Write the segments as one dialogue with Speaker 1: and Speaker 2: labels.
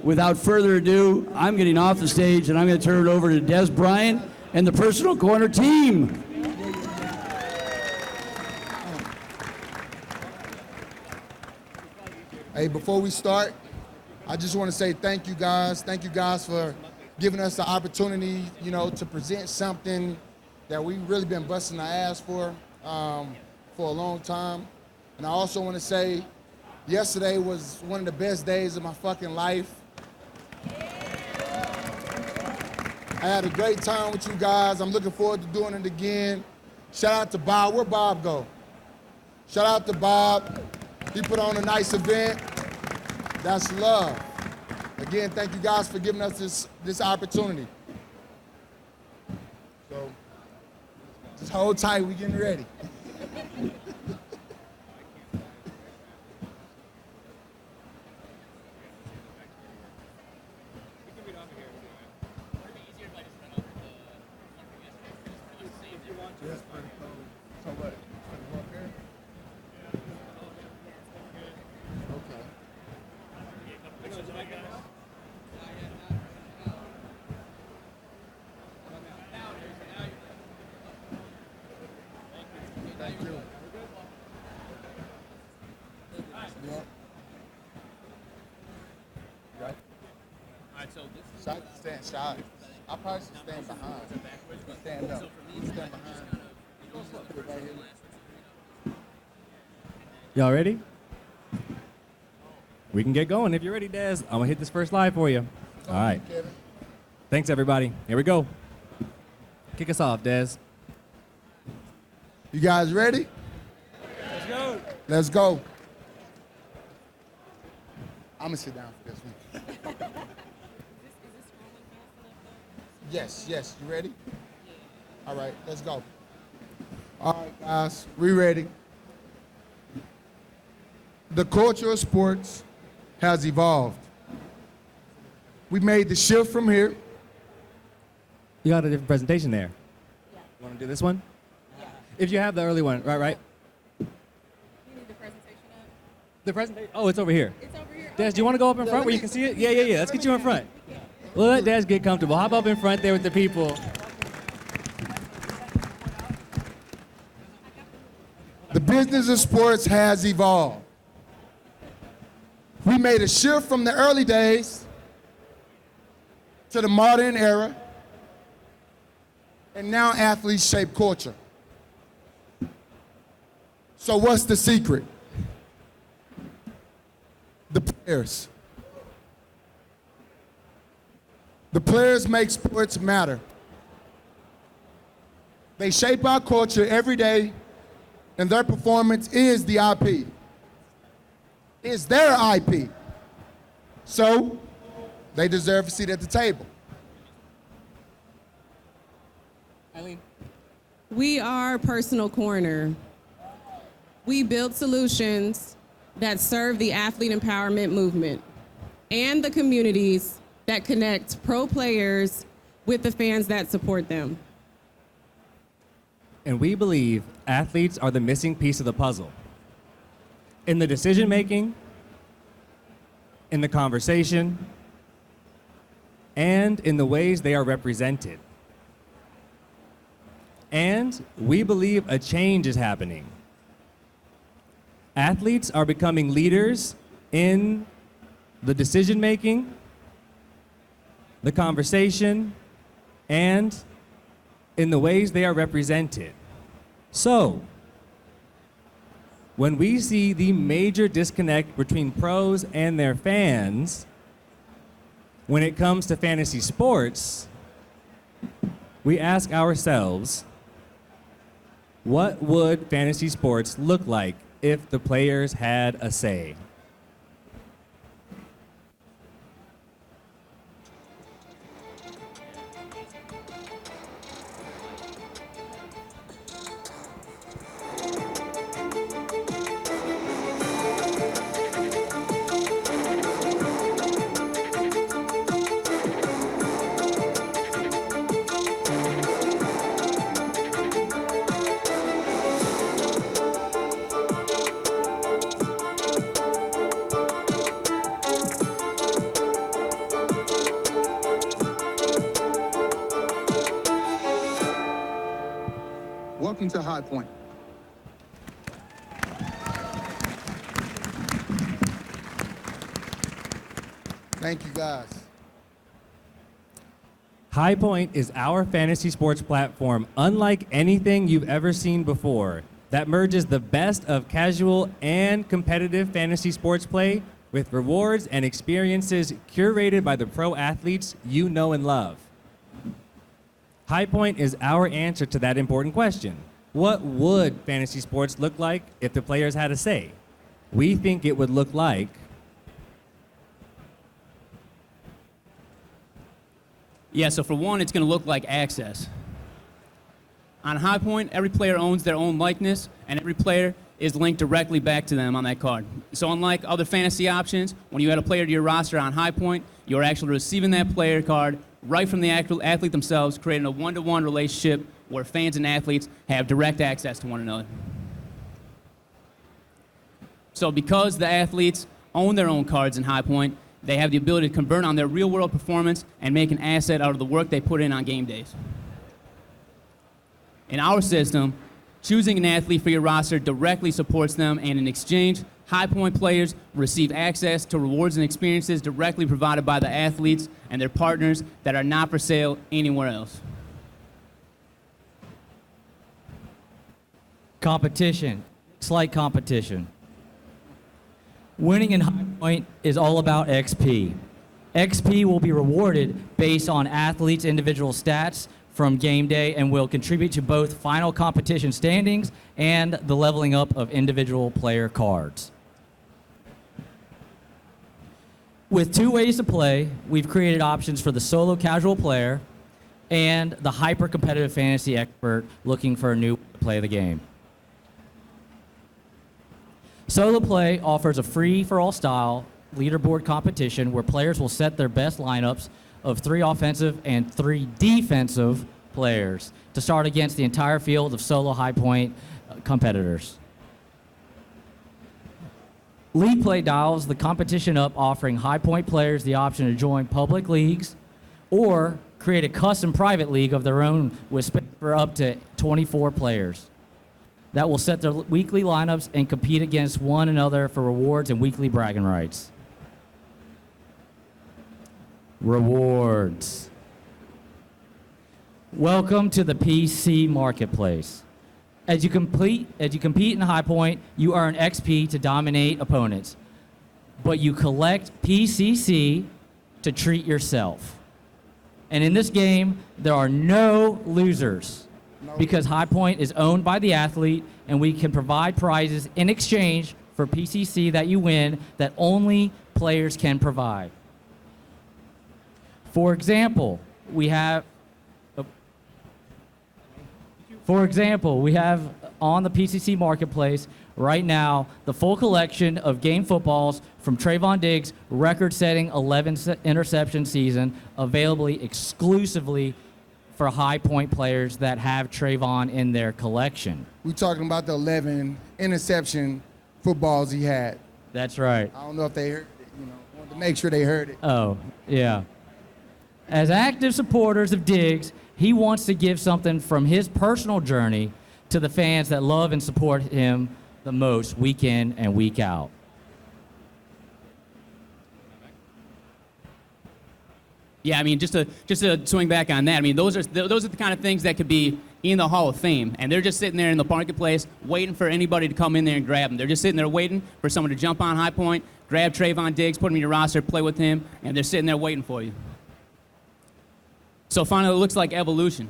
Speaker 1: without further ado, I'm getting off the stage and I'm going to turn it over to Dez Bryant and the Personal Corner team.
Speaker 2: Hey, before we start, I just want to say thank you guys. Thank you guys for giving us the opportunity, to present something that we've really been busting our ass for a long time. And I also want to say, yesterday was one of the best days of my fucking life. I had a great time with you guys. I'm looking forward to doing it again. Shout out to Bob. Where'd Bob go? Shout out to Bob. He put on a nice event. That's love. Again, thank you guys for giving us this opportunity. So, just hold tight, we getting ready. Thank you. Right. All right, so this is stand shy. I probably should stand behind. Stand up. Stand behind.
Speaker 3: Y'all ready? We can get going if you're ready, Dez. I'm gonna hit this first live for you. All right. Thanks, everybody. Here we go. Kick us off, Dez.
Speaker 2: You guys ready?
Speaker 3: Let's go.
Speaker 2: Let's go. I'm gonna sit down for this one. Yes, you ready? All right, let's go. All right, guys, we ready. The culture of sports has evolved. We made the shift from here.
Speaker 3: You got a different presentation there.
Speaker 4: Yeah.
Speaker 3: You want to do this one?
Speaker 4: Yeah.
Speaker 3: If you have the early one, right?
Speaker 4: You need the presentation up?
Speaker 3: The presentation? Oh, it's over here.
Speaker 4: It's over here.
Speaker 3: Dez, do you want to go up in front where you can see it? Yeah. Let's get you in front. We'll let Dez get comfortable. Hop up in front there with the people.
Speaker 2: The business of sports has evolved. We made a shift from the early days to the modern era, and now athletes shape culture. So what's the secret? The players. The players make sports matter. They shape our culture every day, and their performance is the IP. It's their IP. So they deserve a seat at the table.
Speaker 3: Eileen.
Speaker 4: We are Personal Corner. We build solutions that serve the athlete empowerment movement and the communities that connect pro players with the fans that support them.
Speaker 3: And we believe athletes are the missing piece of the puzzle. In the decision making, in the conversation, and in the ways they are represented. And we believe a change is happening. Athletes are becoming leaders in the decision making, the conversation, and in the ways they are represented. So, when we see the major disconnect between pros and their fans, when it comes to fantasy sports, we ask ourselves, what would fantasy sports look like if the players had a say?
Speaker 5: Welcome to High Point.
Speaker 2: Thank you, guys.
Speaker 3: High Point is our fantasy sports platform, unlike anything you've ever seen before, that merges the best of casual and competitive fantasy sports play with rewards and experiences curated by the pro athletes you know and love. High Point is our answer to that important question. What would fantasy sports look like if the players had a say? We think it would look like
Speaker 6: Yeah, so for one, it's going to look like access. On High Point, every player owns their own likeness, and every player is linked directly back to them on that card. So unlike other fantasy options, when you add a player to your roster on High Point, you're actually receiving that player card right from the actual athlete themselves, creating a one-to-one relationship where fans and athletes have direct access to one another. So because the athletes own their own cards in High Point, they have the ability to convert on their real-world performance and make an asset out of the work they put in on game days. In our system, choosing an athlete for your roster directly supports them, and in exchange, High Point players receive access to rewards and experiences directly provided by the athletes and their partners that are not for sale anywhere else.
Speaker 7: Competition. Slight competition. Winning in High Point is all about XP. XP will be rewarded based on athletes' individual stats from game day and will contribute to both final competition standings and the leveling up of individual player cards. With 2 ways to play, we've created options for the solo casual player and the hyper-competitive fantasy expert looking for a new way to play the game. Solo play offers a free-for-all style leaderboard competition where players will set their best lineups of 3 offensive and 3 defensive players to start against the entire field of solo High Point competitors. League play dials the competition up, offering High Point players the option to join public leagues or create a custom private league of their own with space for up to 24 players that will set their weekly lineups and compete against one another for rewards and weekly bragging rights. Rewards. Welcome to the PC marketplace. As you compete in High Point, you earn XP to dominate opponents, but you collect PCC to treat yourself. And in this game, there are no losers because High Point is owned by the athlete, and we can provide prizes in exchange for PCC that you win that only players can provide. For example, we have on the PCC marketplace right now the full collection of game footballs from Trayvon Diggs' record-setting 11 interception season, available exclusively for High Point players that have Trayvon in their collection.
Speaker 2: We're talking about the 11 interception footballs he had.
Speaker 7: That's right.
Speaker 2: I don't know if they heard it, wanted to make sure they heard it.
Speaker 7: Oh, yeah. As active supporters of Diggs, he wants to give something from his personal journey to the fans that love and support him the most week in and week out.
Speaker 6: Yeah, I mean, just to swing back on that, I mean, those are the kind of things that could be in the Hall of Fame, and they're just sitting there in the marketplace waiting for anybody to come in there and grab them. They're just sitting there waiting for someone to jump on High Point, grab Trayvon Diggs, put him in your roster, play with him, and they're sitting there waiting for you. So finally, it looks like evolution.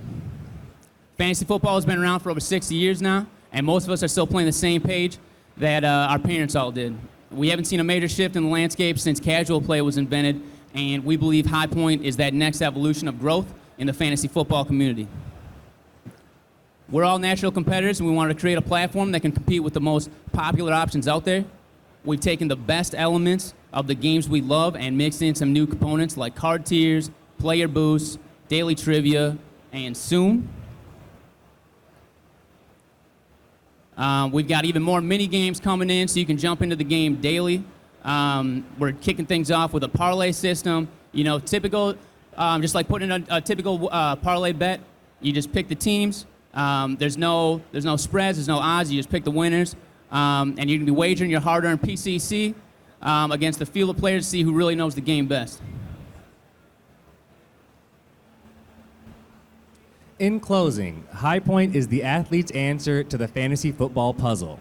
Speaker 6: Fantasy football has been around for over 60 years now, and most of us are still playing the same page that our parents all did. We haven't seen a major shift in the landscape since casual play was invented, and we believe High Point is that next evolution of growth in the fantasy football community. We're all natural competitors, and we wanted to create a platform that can compete with the most popular options out there. We've taken the best elements of the games we love and mixed in some new components like card tiers, player boosts, daily trivia, and soon, we've got even more mini games coming in so you can jump into the game daily. We're kicking things off with a parlay system. Typical, just like putting in a typical parlay bet. You just pick the teams, There's no spreads, there's no odds. You just pick the winners, and you can be wagering your hard-earned PCC against the field of players to see who really knows the game best.
Speaker 3: In closing, High Point is the athlete's answer to the fantasy football puzzle.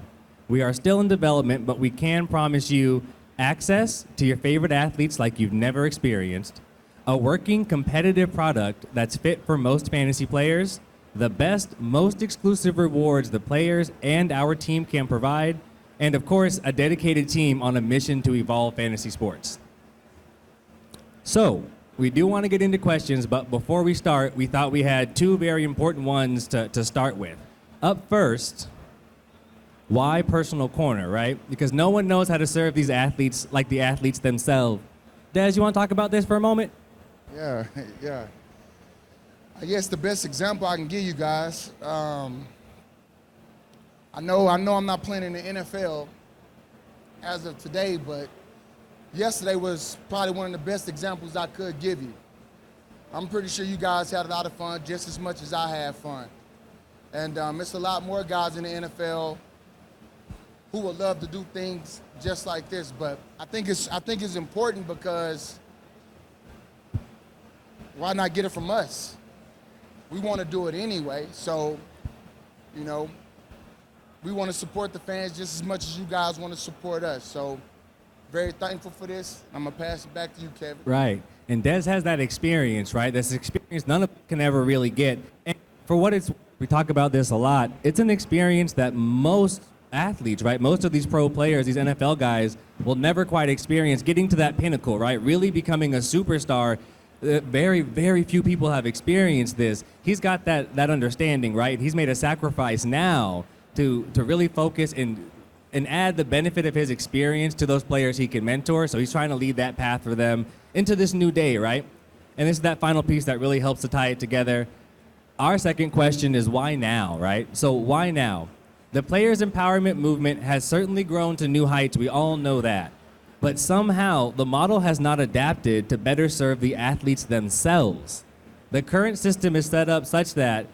Speaker 3: We are still in development, but we can promise you access to your favorite athletes like you've never experienced, a working, competitive product that's fit for most fantasy players, the best, most exclusive rewards the players and our team can provide, and of course, a dedicated team on a mission to evolve fantasy sports. So, we do want to get into questions, but before we start, we thought we had two very important ones to start with. Up first, why personal corner, right? Because no one knows how to serve these athletes like the athletes themselves. Dez, you want to talk about this for a moment?
Speaker 2: Yeah. I guess the best example I can give you guys, I know I'm not playing in the NFL as of today, but yesterday was probably one of the best examples I could give you. I'm pretty sure you guys had a lot of fun, just as much as I had fun. And it's a lot more guys in the NFL who would love to do things just like this. But I think it's important because why not get it from us? We want to do it anyway. So, you know, we want to support the fans just as much as you guys want to support us. So, very thankful for this. I'm going to pass it back to you, Kevin.
Speaker 3: Right. And Dez has that experience, right? This experience none of us can ever really get. And for what it's, we talk about this a lot, it's an experience that most athletes, right? Most of these pro players, these NFL guys, will never quite experience getting to that pinnacle, right? Really becoming a superstar. Very, very few people have experienced this. He's got that understanding, right? He's made a sacrifice now to really focus and add the benefit of his experience to those players he can mentor. So he's trying to lead that path for them into this new day, right? And this is that final piece that really helps to tie it together. Our second question is why now, right? So why now? The players' empowerment movement has certainly grown to new heights. We all know that. But somehow the model has not adapted to better serve the athletes themselves. The current system is set up such that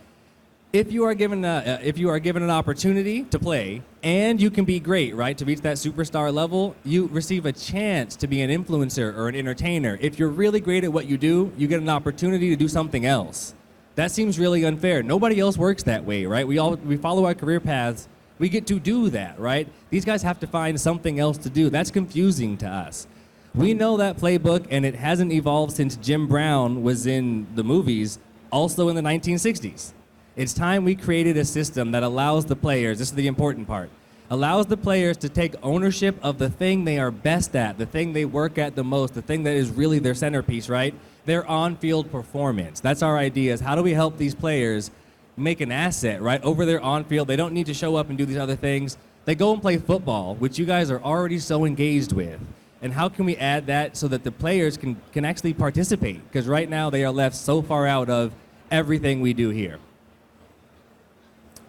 Speaker 3: if you are given an opportunity to play and you can be great, right, to reach that superstar level, you receive a chance to be an influencer or an entertainer. If you're really great at what you do, you get an opportunity to do something else. That seems really unfair. Nobody else works that way, right? We follow our career paths. We get to do that, right? These guys have to find something else to do. That's confusing to us. We know that playbook, and it hasn't evolved since Jim Brown was in the movies, also in the 1960s. It's time we created a system that allows the players, this is the important part, allows the players to take ownership of the thing they are best at, the thing they work at the most, the thing that is really their centerpiece, right? Their on-field performance. That's our idea, is how do we help these players make an asset, right, over their on-field. They don't need to show up and do these other things. They go and play football, which you guys are already so engaged with. And how can we add that so that the players can actually participate? Because right now they are left so far out of everything we do here.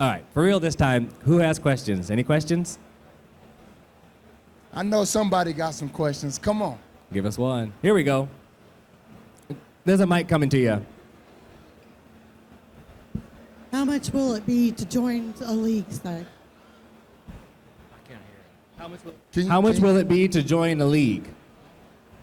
Speaker 3: All right, for real this time, who has questions? Any questions?
Speaker 2: I know somebody got some questions. Come on.
Speaker 3: Give us one. Here we go. There's a mic coming to you.
Speaker 5: How much will it be to join a league, sir?
Speaker 3: How much will it be to join a league?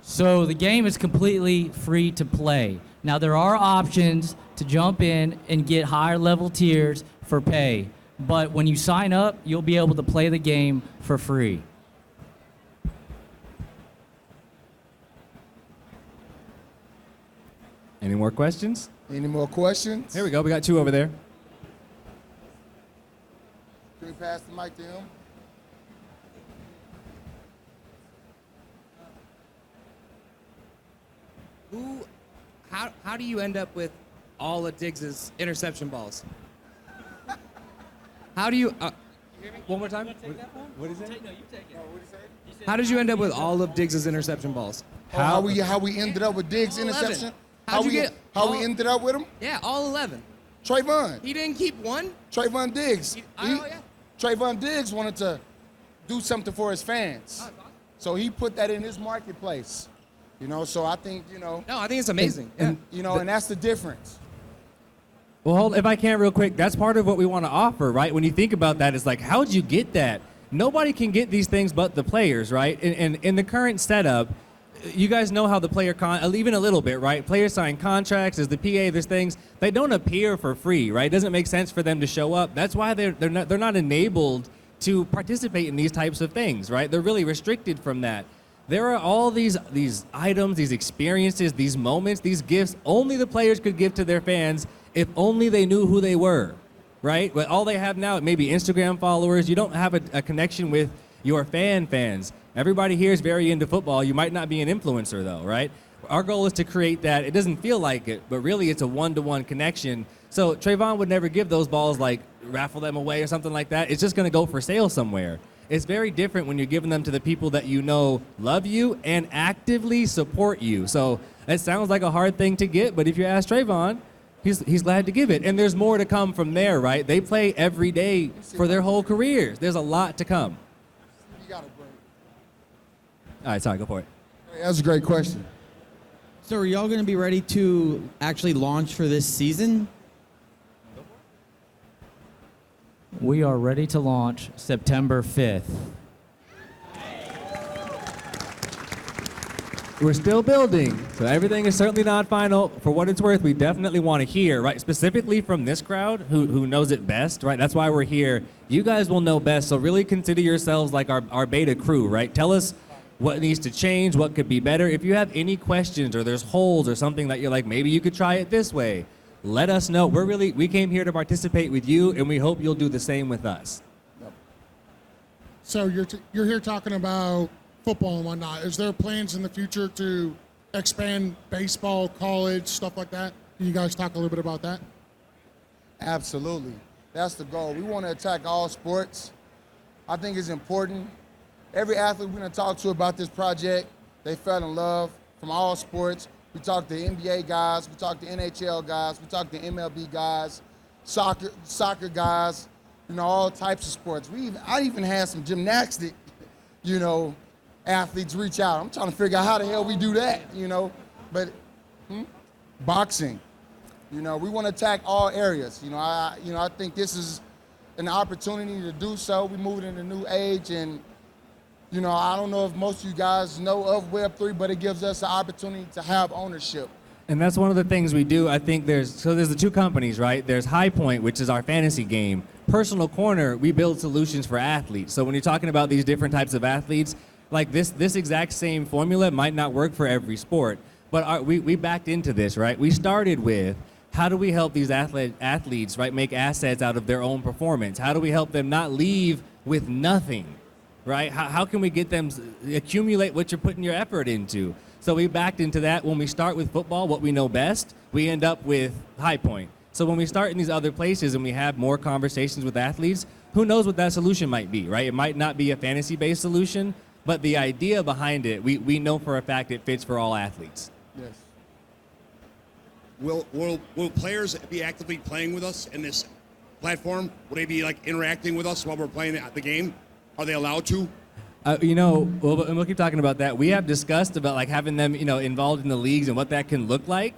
Speaker 7: So the game is completely free to play. Now there are options to jump in and get higher level tiers for pay. But when you sign up, you'll be able to play the game for free.
Speaker 3: Any more questions?
Speaker 2: Any more questions?
Speaker 3: Here we go. We got two over there.
Speaker 2: Can we pass the mic to him?
Speaker 8: How do you end up with all of Diggs's interception balls? How do you?
Speaker 3: One more time. What is it?
Speaker 8: How did you end up with all of Diggs's interception balls?
Speaker 2: How we ended up with Diggs'
Speaker 8: 11.
Speaker 2: interception?
Speaker 8: How'd you get
Speaker 2: How we
Speaker 8: all-
Speaker 2: ended up with him?
Speaker 8: Yeah, all 11.
Speaker 2: Trayvon.
Speaker 8: He didn't keep one.
Speaker 2: Trayvon Diggs.
Speaker 8: Yeah.
Speaker 2: Trayvon Diggs wanted to do something for his fans. So he put that in his marketplace. You know, so I think, you know.
Speaker 8: No, I think it's amazing.
Speaker 2: And that's the difference.
Speaker 3: Well, if I can real quick, that's part of what we want to offer, right? When you think about that, it's like, how'd you get that? Nobody can get these things but the players, right? And in the current setup, you guys know how the player even a little bit, right? Players sign contracts, there's the PA, there's things. They don't appear for free, right? It doesn't make sense for them to show up. That's why they're not enabled to participate in these types of things, right? They're really restricted from that. There are all these items, these experiences, these moments, these gifts only the players could give to their fans if only they knew who they were, right? But all they have now, maybe Instagram followers. You don't have a connection with your fans. Everybody here is very into football. You might not be an influencer though, right? Our goal is to create that. It doesn't feel like it, but really it's a one-to-one connection. So Trayvon would never give those balls, like raffle them away or something like that. It's just gonna go for sale somewhere. It's very different when you're giving them to the people that you know love you and actively support you. So it sounds like a hard thing to get, but if you ask Trayvon, he's glad to give it. And there's more to come from there, right? They play every day for their whole careers. There's a lot to come.
Speaker 2: You got to bring.
Speaker 3: All right, sorry, go for it.
Speaker 2: That's a great question.
Speaker 9: So are y'all going to be ready to actually launch for this season?
Speaker 7: We are ready to launch September 5th.
Speaker 3: We're still building, so everything is certainly not final. For what it's worth, we definitely want to hear, right, specifically from this crowd who knows it best, right? That's why we're here. You guys will know best, so really consider yourselves like our beta crew, right? Tell us what needs to change, what could be better. If you have any questions or there's holes or something that you're like, maybe you could try it this way, let us know. We came here to participate with you, and we hope you'll do the same with us.
Speaker 10: So you're here talking about football and whatnot. Is there plans in the future to expand baseball, college, stuff like that? Can you guys talk a little bit about that?
Speaker 2: Absolutely. That's the goal. We want to attack all sports. I think it's important. Every athlete we're going to talk to about this project, they fell in love from all sports. We talked to NBA guys, we talked to NHL guys, we talked to MLB guys, soccer guys, all types of sports. I even had some gymnastic, athletes reach out. I'm trying to figure out how the hell we do that, But boxing, we want to attack all areas. I think this is an opportunity to do so. We're moving in a new age, and I don't know if most of you guys know of Web3, but it gives us the opportunity to have ownership.
Speaker 3: And that's one of the things we do. I think there's the two companies, right? There's High Point, which is our fantasy game. Personal Corner, we build solutions for athletes. So when you're talking about these different types of athletes, like this exact same formula might not work for every sport, but we backed into this, right? We started with, how do we help these athletes, right, make assets out of their own performance? How do we help them not leave with nothing, right? How can we get them accumulate what you're putting your effort into? So we backed into that. When we start with football, what we know best, we end up with High Point. So when we start in these other places and we have more conversations with athletes, who knows what that solution might be, right? It might not be a fantasy-based solution, but the idea behind it, we know for a fact it fits for all athletes.
Speaker 2: Yes.
Speaker 11: Will players be actively playing with us in this platform? Will they be interacting with us while we're playing the game? Are they allowed to?
Speaker 3: And we'll keep talking about that. We have discussed about having them, involved in the leagues and what that can look like.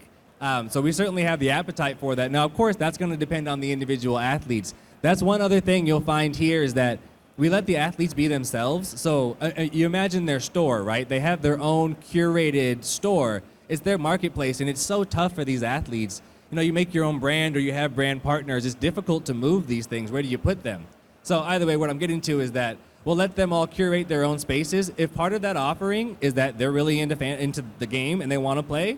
Speaker 3: So we certainly have the appetite for that. Now, of course, that's going to depend on the individual athletes. That's one other thing you'll find here is that we let the athletes be themselves. So you imagine their store, right? They have their own curated store. It's their marketplace, and it's so tough for these athletes. You make your own brand or you have brand partners. It's difficult to move these things. Where do you put them? So either way, what I'm getting to is that we'll let them all curate their own spaces. If part of that offering is that they're really into the game and they want to play,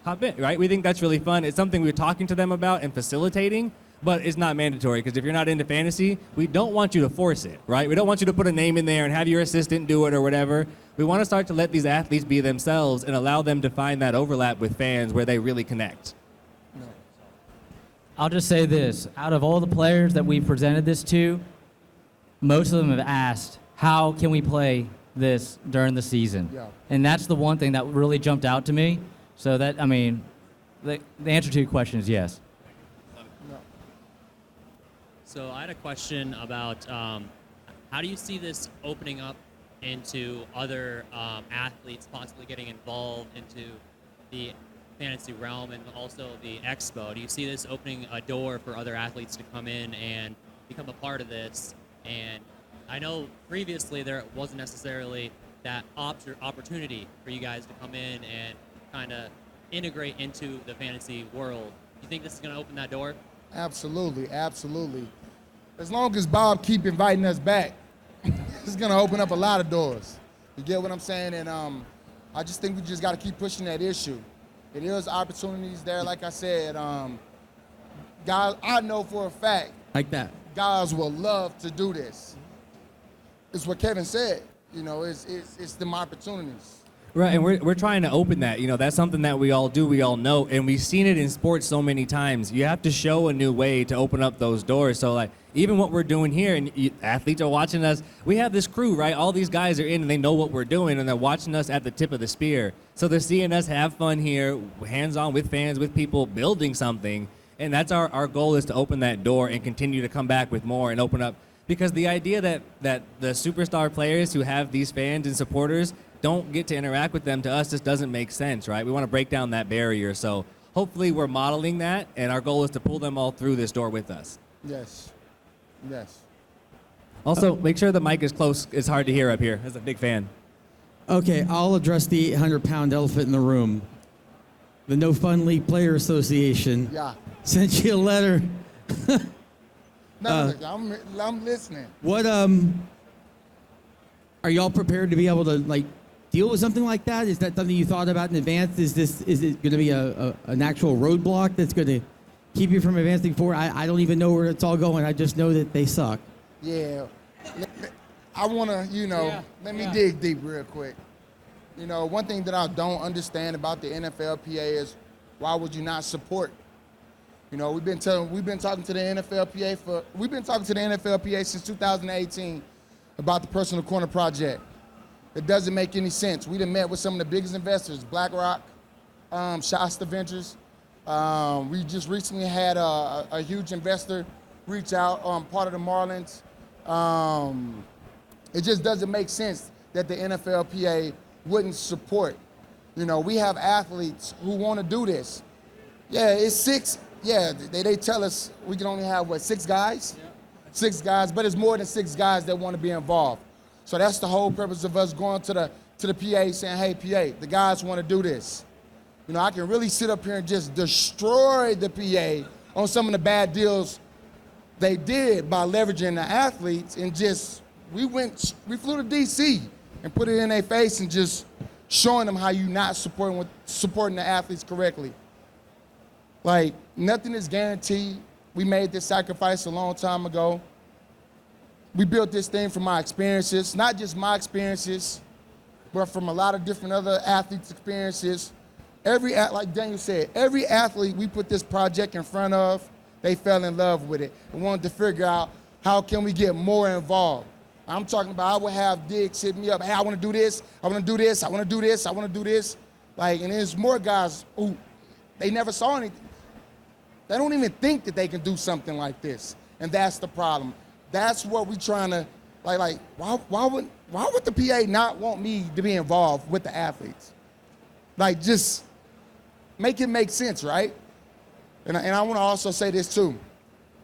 Speaker 3: hop in, right? We think that's really fun. It's something we're talking to them about and facilitating, but it's not mandatory, because if you're not into fantasy, we don't want you to force it, right? We don't want you to put a name in there and have your assistant do it or whatever. We want to start to let these athletes be themselves and allow them to find that overlap with fans where they really connect.
Speaker 7: I'll just say this. Out of all the players that we presented this to, most of them have asked, how can we play this during the season?
Speaker 2: Yeah.
Speaker 7: And that's the one thing that really jumped out to me. So that, the answer to your question is yes.
Speaker 12: So I had a question about how do you see this opening up into other athletes possibly getting involved into the fantasy realm and also the Expo? Do you see this opening a door for other athletes to come in and become a part of this? And I know previously there wasn't necessarily that opportunity for you guys to come in and kind of integrate into the fantasy world. Do you think this is going to open that door?
Speaker 2: Absolutely, absolutely. As long as Bob keep inviting us back, it's gonna open up a lot of doors. You get what I'm saying? And I just think we just gotta keep pushing that issue. It is opportunities there, like I said. Guys, I know for a fact,
Speaker 9: Like that.
Speaker 2: guys will love to do this. It's what Kevin said. You know, it's them opportunities.
Speaker 3: Right, and we're trying to open that. You know, that's something that we all do, we all know, and we've seen it in sports so many times. You have to show a new way to open up those doors. So, like, even what we're doing here, and athletes are watching us, we have this crew, right? All these guys are in, and they know what we're doing, and they're watching us at the tip of the spear. So they're seeing us have fun here, hands-on with fans, with people, building something, and that's our goal, is to open that door and continue to come back with more and open up. Because the idea that the superstar players who have these fans and supporters don't get to interact with them, to us just doesn't make sense, right? We want to break down that barrier. So hopefully we're modeling that, and our goal is to pull them all through this door with us.
Speaker 2: Yes. Yes.
Speaker 3: Also, make sure the mic is close. It's hard to hear up here. As a big fan.
Speaker 9: Okay, I'll address the 800-pound elephant in the room. The No Fun League Player Association sent you a letter.
Speaker 2: No, I'm listening.
Speaker 9: What are y'all prepared to be able to like deal with something like that? Is that something you thought about in advance? Is it going to be an actual roadblock that's going to keep you from advancing forward? I don't even know where it's all going. I just know that they suck.
Speaker 2: Yeah. I want to, let me dig deep real quick. You know, one thing that I don't understand about the NFLPA is why would you not support? You know, we've been talking to the NFLPA since 2018 about the Personal Corner Project. It doesn't make any sense. We done met with some of the biggest investors, BlackRock, Shasta Ventures. We just recently had a huge investor reach out, part of the Marlins. It just doesn't make sense that the NFLPA wouldn't support. You know, we have athletes who want to do this. Yeah, it's six. Yeah, they tell us we can only have, 6 guys? Yeah. 6 guys, but it's more than 6 guys that want to be involved. So that's the whole purpose of us going to the PA saying, hey, PA, the guys want to do this. You know, I can really sit up here and just destroy the PA on some of the bad deals they did by leveraging the athletes, and just, we flew to DC and put it in their face and just showing them how you not supporting the athletes correctly. Like, nothing is guaranteed. We made this sacrifice a long time ago. We built this thing from my experiences, not just my experiences, but from a lot of different other athletes' experiences. Like Daniel said, every athlete we put this project in front of, they fell in love with it and wanted to figure out how can we get more involved. I'm talking about, I would have Diggs hit me up, hey, I want to do this, I want to do this, I want to do this, I want to do this. Like, and there's more guys who, they never saw anything. They don't even think that they can do something like this, and that's the problem. That's what we're trying to, why would the PA not want me to be involved with the athletes? Like, just make it make sense, right? And I want to also say this too.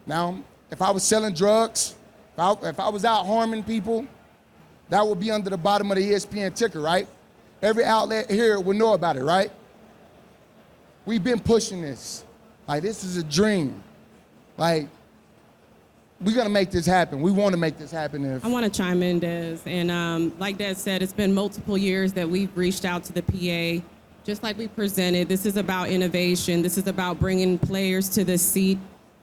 Speaker 2: Now, if I was selling drugs, if I was out harming people, that would be under the bottom of the ESPN ticker, right? Every outlet here would know about it, right? We've been pushing this. Like, this is a dream. Like, we're going to make this happen. We want to make this happen.
Speaker 4: I want to chime in, Dez. And like Dez said, it's been multiple years that we've reached out to the PA. Just like we presented, this is about innovation. This is about bringing players to the seat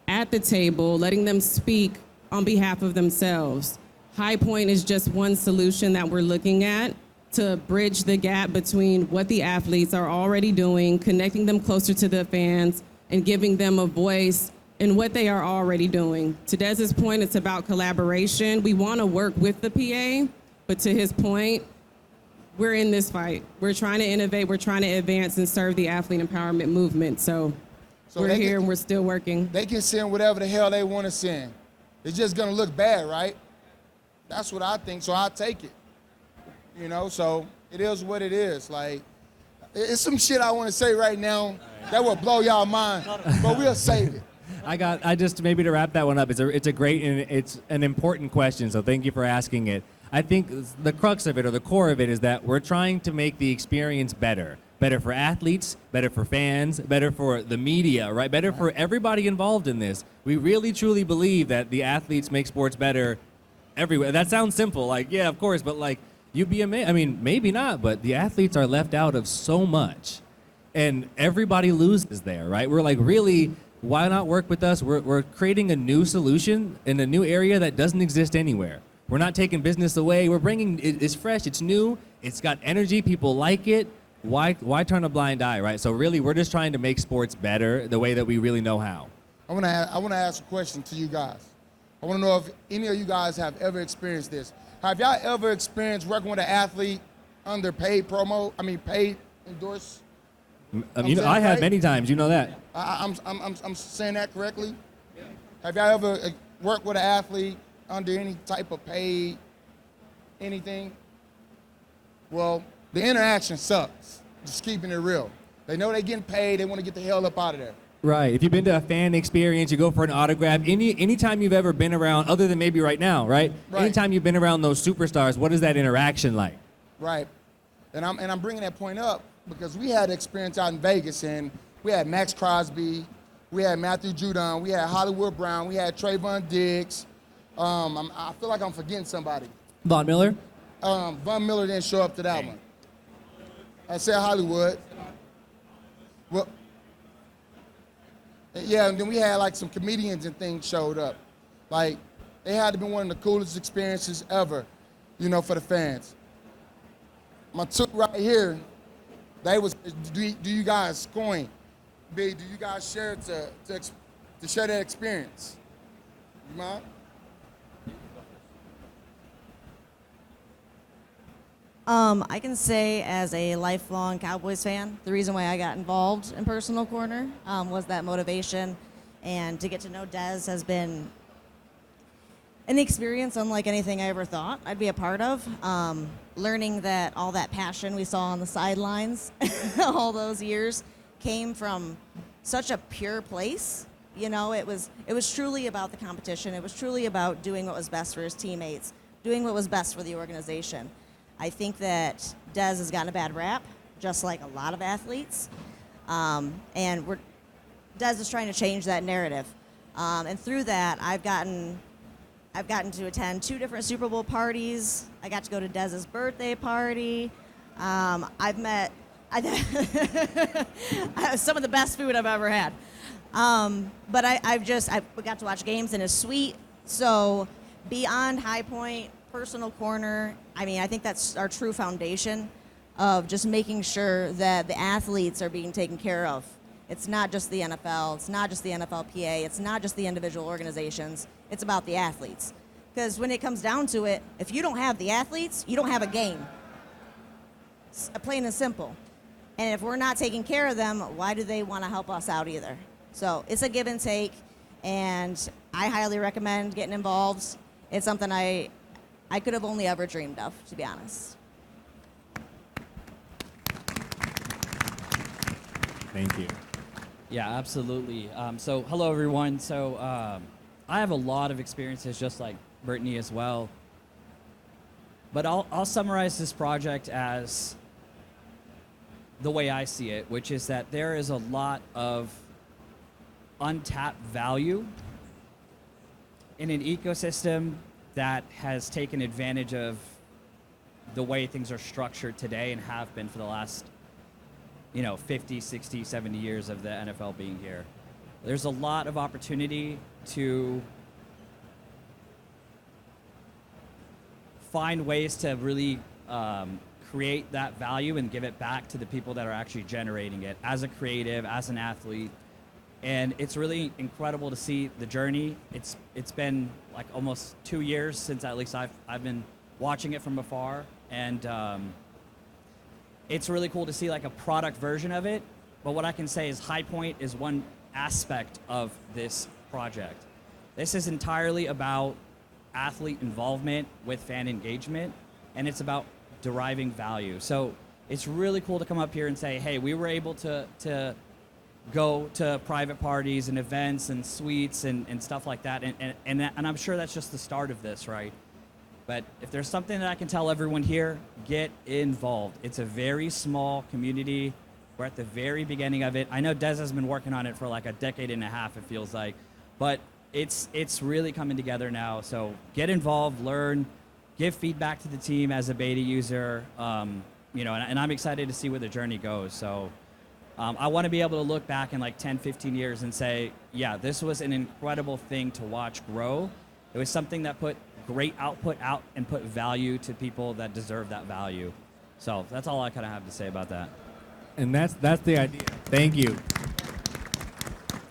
Speaker 4: at the table, letting them speak on behalf of themselves. High Point is just one solution that we're looking at to bridge the gap between what the athletes are already doing, connecting them closer to the fans, and giving them a voice in what they are already doing. To Dez's point, it's about collaboration. We want to work with the PA, but to his point, we're in this fight. We're trying to innovate, we're trying to advance and serve the athlete empowerment movement. So we're here and we're still working.
Speaker 2: They can send whatever the hell they want to send. It's just gonna look bad, right? That's what I think, so I'll take it. You know, so it is what it is. Like, it's some shit I want to say right now. That will blow y'all mind, but we'll save it.
Speaker 3: I just maybe to wrap that one up. It's a great and it's an important question. So thank you for asking it. I think the crux of it or the core of it is that we're trying to make the experience better. Better for athletes, better for fans, better for the media, right? Better for everybody involved in this. We really truly believe that the athletes make sports better everywhere. That sounds simple, like, yeah, of course, but like, you'd be amazed. I mean, maybe not, but the athletes are left out of so much. And everybody loses there, right? We're like, really, why not work with us? We're creating a new solution in a new area that doesn't exist anywhere. We're not taking business away. We're bringing, it's fresh, it's new, it's got energy, people like it. Why turn a blind eye, right? So really, we're just trying to make sports better the way that we really know how.
Speaker 2: I want to ask a question to you guys. I want to know if any of you guys have ever experienced this. Have y'all ever experienced working with an athlete under paid endorse?
Speaker 3: I have many times. You know that.
Speaker 2: I'm saying that correctly? Yeah. Have y'all ever worked with an athlete under any type of paid anything? Well, the interaction sucks. Just keeping it real. They know they're getting paid. They want to get the hell up out of there.
Speaker 3: Right. If you've been to a fan experience, you go for an autograph. Anytime you've ever been around, other than maybe right now, right? Anytime you've been around those superstars, what is that interaction like?
Speaker 2: Right. And I'm bringing that point up because we had experience out in Vegas, and we had Max Crosby, we had Matthew Judon, we had Hollywood Brown, we had Trayvon Diggs. I feel like I'm forgetting somebody.
Speaker 3: Von Miller?
Speaker 2: Von Miller didn't show up to that one. I said Hollywood. Well, yeah, and then we had like some comedians and things showed up. Like, they had to be one of the coolest experiences ever, for the fans. My two right here, they was, do you guys coin? B, do you guys share to share that experience? You mind?
Speaker 13: I can say as a lifelong Cowboys fan, the reason why I got involved in Personal Corner was that motivation, and to get to know Dez has been an experience unlike anything I ever thought I'd be a part of. Learning that all that passion we saw on the sidelines all those years came from such a pure place. It was truly about the competition. It was truly about doing what was best for his teammates, doing what was best for the organization. I think that Dez has gotten a bad rap, just like a lot of athletes, and Dez is trying to change that narrative. And through that, I've gotten to attend 2 different Super Bowl parties. I got to go to Dez's birthday party. I've met some of the best food I've ever had. But I got to watch games in his suite. So beyond High Point, Personal Corner, I think that's our true foundation of just making sure that the athletes are being taken care of. It's not just the NFL, it's not just the NFLPA, it's not just the individual organizations, it's about the athletes. Because when it comes down to it, if you don't have the athletes, you don't have a game. It's plain and simple. And if we're not taking care of them, why do they want to help us out either? So it's a give and take, and I highly recommend getting involved. It's something I could have only ever dreamed of, to be honest.
Speaker 3: Thank you.
Speaker 14: Yeah, absolutely. So hello, everyone. So I have a lot of experiences just like Brittany as well. But I'll summarize this project as the way I see it, which is that there is a lot of untapped value in an ecosystem that has taken advantage of the way things are structured today and have been for the last 50, 60, 70 years of the NFL being here. There's a lot of opportunity to find ways to really create that value and give it back to the people that are actually generating it as a creative, as an athlete. And it's really incredible to see the journey. It's been like almost 2 years since at least I've been watching it from afar, and it's really cool to see like a product version of it. But what I can say is High Point is one aspect of this project. This is entirely about athlete involvement with fan engagement, and it's about deriving value. So it's really cool to come up here and say, hey, we were able to go to private parties and events and suites and stuff like that. And I'm sure that's just the start of this, right? But if there's something that I can tell everyone here, get involved. It's a very small community. We're at the very beginning of it. I know Dez has been working on it for like a decade and a half, it feels like. But it's really coming together now. So get involved, learn, give feedback to the team as a beta user. You know, and I'm excited to see where the journey goes. So I want to be able to look back in like 10, 15 years and say, yeah, this was an incredible thing to watch grow. It was something that put great output out and put value to people that deserve that value. So that's all I kind of have to say about that.
Speaker 3: And that's the idea. Thank you.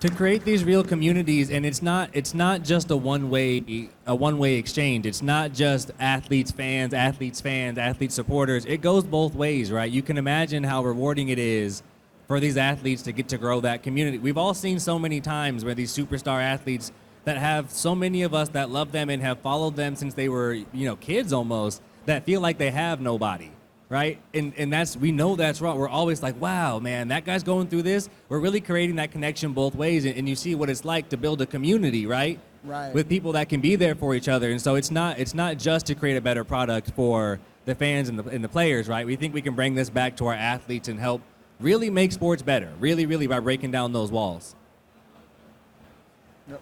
Speaker 3: To create these real communities, and it's not just a one-way exchange. It's not just athletes supporters. It goes both ways, right? You can imagine how rewarding it is for these athletes to get to grow that community. We've all seen so many times where these superstar athletes that have so many of us that love them and have followed them since they were, kids almost, that feel like they have nobody, right? And we know that's wrong. We're always like, wow, man, that guy's going through this. We're really creating that connection both ways, and you see what it's like to build a community, right?
Speaker 2: Right.
Speaker 3: With people that can be there for each other. And so it's not just to create a better product for the fans and the players, right? We think we can bring this back to our athletes and help really make sports better, really, really by breaking down those walls.
Speaker 2: Yep.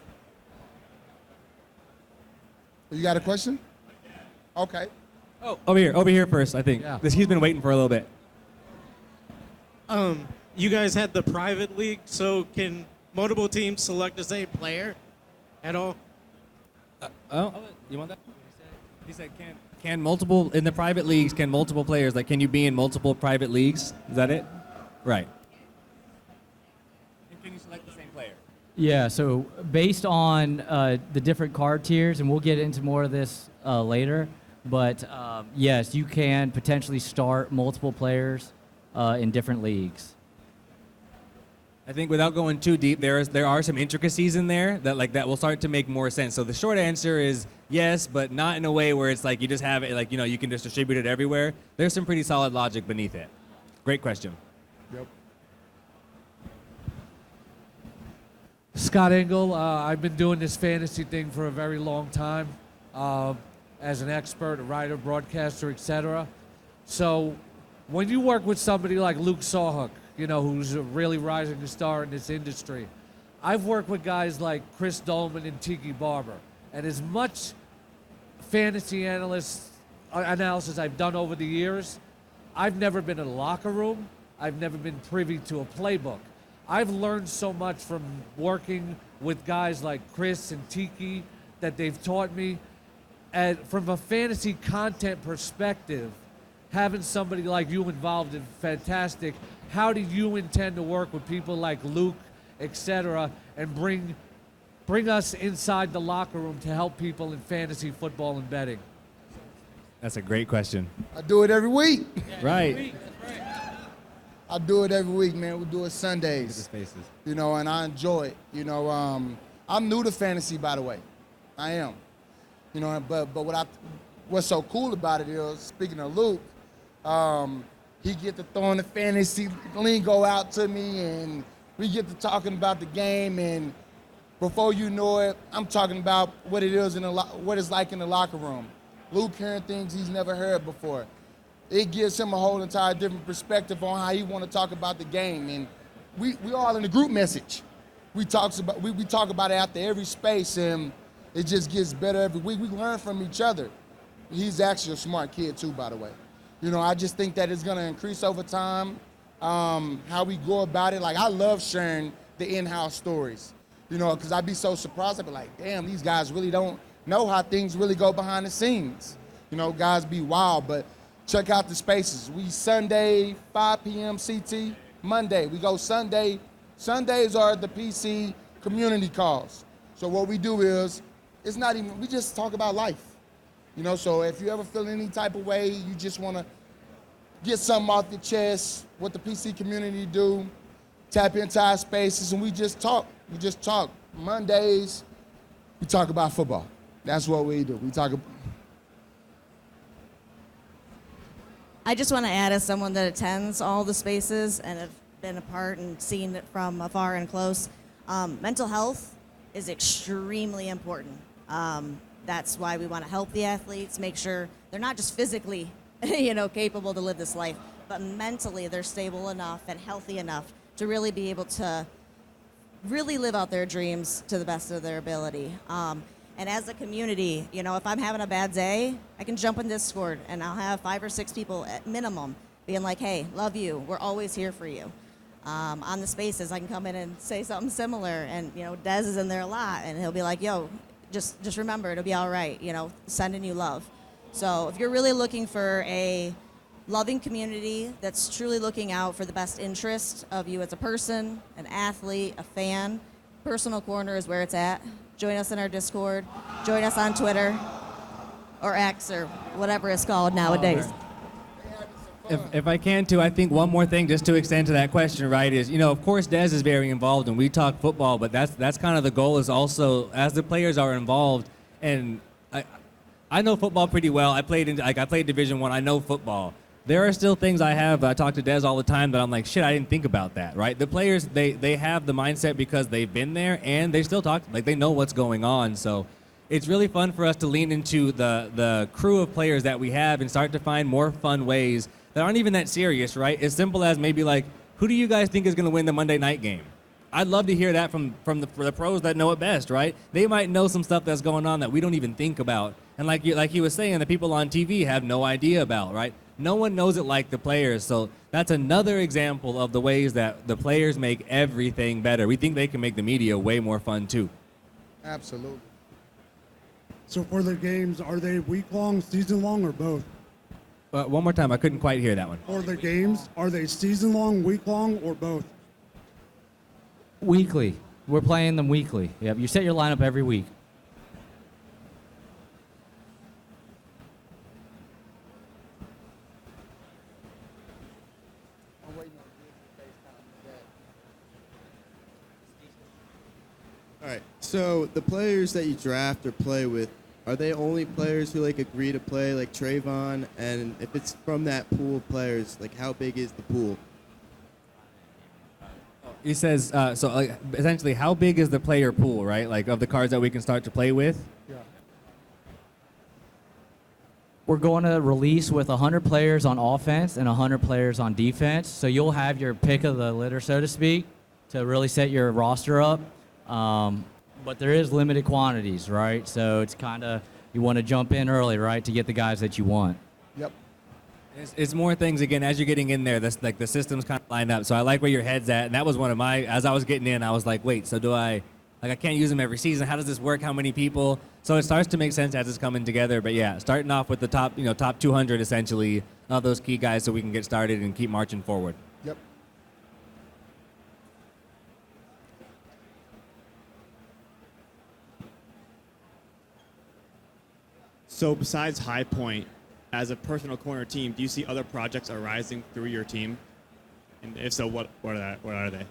Speaker 2: You got a question? Okay.
Speaker 3: Oh, over here first, I think.
Speaker 15: Yeah.
Speaker 3: He's been waiting for a little bit.
Speaker 15: You guys had the private league, so can multiple teams select the same player at all?
Speaker 3: You want that? He said can multiple, in the private leagues, can multiple players, like can you be in multiple private leagues? Is that it? Right. And can you select the same player?
Speaker 7: Yeah, so based on the different card tiers, and we'll get into more of this later, but yes, you can potentially start multiple players in different leagues.
Speaker 3: I think without going too deep, there are some intricacies in there that will start to make more sense. So the short answer is yes, but not in a way where it's like you just have it, you can just distribute it everywhere. There's some pretty solid logic beneath it. Great question.
Speaker 2: Yep.
Speaker 16: Scott Engel, I've been doing this fantasy thing for a very long time as an expert, a writer, broadcaster, etc. So when you work with somebody like Luke Sawhook, who's a really rising star in this industry, I've worked with guys like Chris Dolman and Tiki Barber, and as much fantasy analysis I've done over the years, I've never been in a locker room. I've never been privy to a playbook. I've learned so much from working with guys like Chris and Tiki that they've taught me. And from a fantasy content perspective, having somebody like you involved is fantastic. How do you intend to work with people like Luke, etc., and bring us inside the locker room to help people in fantasy football and betting?
Speaker 3: That's a great question.
Speaker 2: I do it every week.
Speaker 3: Right.
Speaker 2: I do it every week, man. We do it Sundays.
Speaker 3: Look at the spaces.
Speaker 2: And I enjoy it. I'm new to fantasy, by the way. I am. But what's so cool about it is, speaking of Luke, he get to throwing the fantasy lingo out to me, and we get to talking about the game, and before you know it, I'm talking about what it is what it's like in the locker room. Luke hearing things he's never heard before. It gives him a whole entire different perspective on how he want to talk about the game, and we all in the group message. We talk about it after every space, and it just gets better every week. We learn from each other. He's actually a smart kid too, by the way. I just think that it's going to increase over time, how we go about it. Like, I love sharing the in-house stories, because I'd be so surprised. I'd be like, damn, these guys really don't know how things really go behind the scenes. Guys be wild, but check out the spaces. We Sunday, 5 p.m. CT. Monday, we go Sunday. Sundays are the PC community calls. So what we do is, we just talk about life. So if you ever feel any type of way, you just want to get something off your chest, what the PC community do, tap into our spaces, and we just talk. We just talk. Mondays, we talk about football. That's what we do. We talk about.
Speaker 13: I just want to add, as someone that attends all the spaces and have been a part and seen it from afar and close. Mental health is extremely important. That's why we want to help the athletes, make sure they're not just physically, capable to live this life, but mentally they're stable enough and healthy enough to really be able to really live out their dreams to the best of their ability. And as a community, if I'm having a bad day, I can jump in Discord and I'll have 5 or 6 people at minimum being like, hey, love you, we're always here for you. On the spaces, I can come in and say something similar, and Dez is in there a lot, and he'll be like, yo, just remember, it'll be all right, sending you love. So if you're really looking for a loving community that's truly looking out for the best interest of you as a person, an athlete, a fan, Personal Corner is where it's at. Join us in our Discord. Join us on Twitter or X or whatever it's called nowadays.
Speaker 3: If I can too, I think one more thing just to extend to that question, right, is, of course Dez is very involved and we talk football, but that's kind of the goal, is also as the players are involved. And I know football pretty well. I played Division I. I know football. There are still things I talk to Dez all the time that I'm like, shit, I didn't think about that, right? The players, they have the mindset because they've been there and they still talk, like they know what's going on. So it's really fun for us to lean into the crew of players that we have and start to find more fun ways that aren't even that serious, right? As simple as maybe like, who do you guys think is going to win the Monday night game? I'd love to hear that from the pros that know it best, right? They might know some stuff that's going on that we don't even think about. And like he was saying, the people on TV have no idea about, right? No one knows it like the players. So that's another example of the ways that the players make everything better. We think they can make the media way more fun too.
Speaker 2: Absolutely.
Speaker 17: So for the games, are they week-long, season-long, or both?
Speaker 3: One more time, I couldn't quite hear that one.
Speaker 17: For the games, are they season-long, week-long, or both?
Speaker 7: Weekly. We're playing them weekly. Yep. You set your lineup every week.
Speaker 18: All right. So the players that you draft or play with, are they only players who agree to play like Trayvon? And if it's from that pool of players, how big is the pool?
Speaker 3: He says, essentially, how big is the player pool, right? Like of the cards that we can start to play with?
Speaker 17: Yeah.
Speaker 7: We're going to release with 100 players on offense and 100 players on defense. So you'll have your pick of the litter, so to speak, to really set your roster up. But there is limited quantities, right? So it's kind of, you want to jump in early, right, to get the guys that you want.
Speaker 2: Yep.
Speaker 3: It's more things, again, as you're getting in there, that's like the system's kind of lined up. So I like where your head's at. And that was one of my, as I was getting in, I was like, wait, so do I can't use them every season. How does this work? How many people? So it starts to make sense as it's coming together. But yeah, starting off with the top 200 essentially of those key guys so we can get started and keep marching forward.
Speaker 2: Yep.
Speaker 19: So besides High Point, as a Personal Corner team, do you see other projects arising through your team? And if so, what are they?